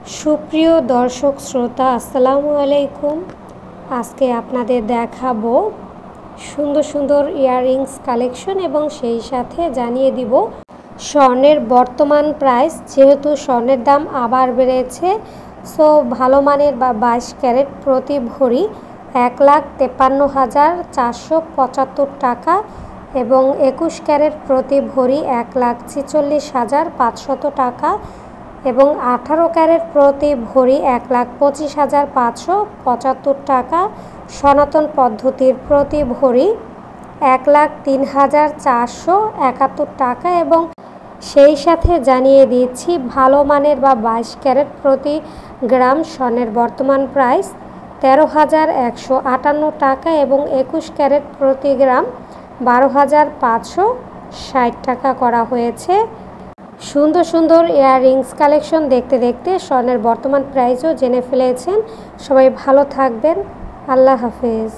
সুপ্রিয় দর্শক শ্রোতা আসসালামু আলাইকুম। আজকে আপনাদের দেখাবো সুন্দর সুন্দর ইয়াররিংস কালেকশন এবং সেই সাথে জানিয়ে দিব স্বর্ণের বর্তমান প্রাইস। যেহেতু স্বর্ণের দাম আবার বেড়েছে, সো ভালো মানের বা 22 ক্যারেট প্রতি ভরি 1,53,475 টাকা এবং 21 ক্যারেট প্রতি ভরি 1,46,500 টাকা এবং 18 ক্যারেট প্রতি ভরি 1,25,575 টাকা, সনাতন পদ্ধতির প্রতি ভরি 1,03,471 টাকা এবং সেই সাথে জানিয়ে দিচ্ছি ভালো মানের বা 22 ক্যারেট প্রতি গ্রাম স্বর্ণের বর্তমান প্রাইস 13,158 টাকা এবং 21 ক্যারেট প্রতি গ্রাম 12,560 টাকা করা হয়েছে। সুন্দর সুন্দর ইয়াররিংস কালেকশন দেখতে দেখতে স্বর্ণের বর্তমান প্রাইসও জেনে ফেলেছেন। সবাই ভালো থাকবেন। আল্লাহ হাফেজ।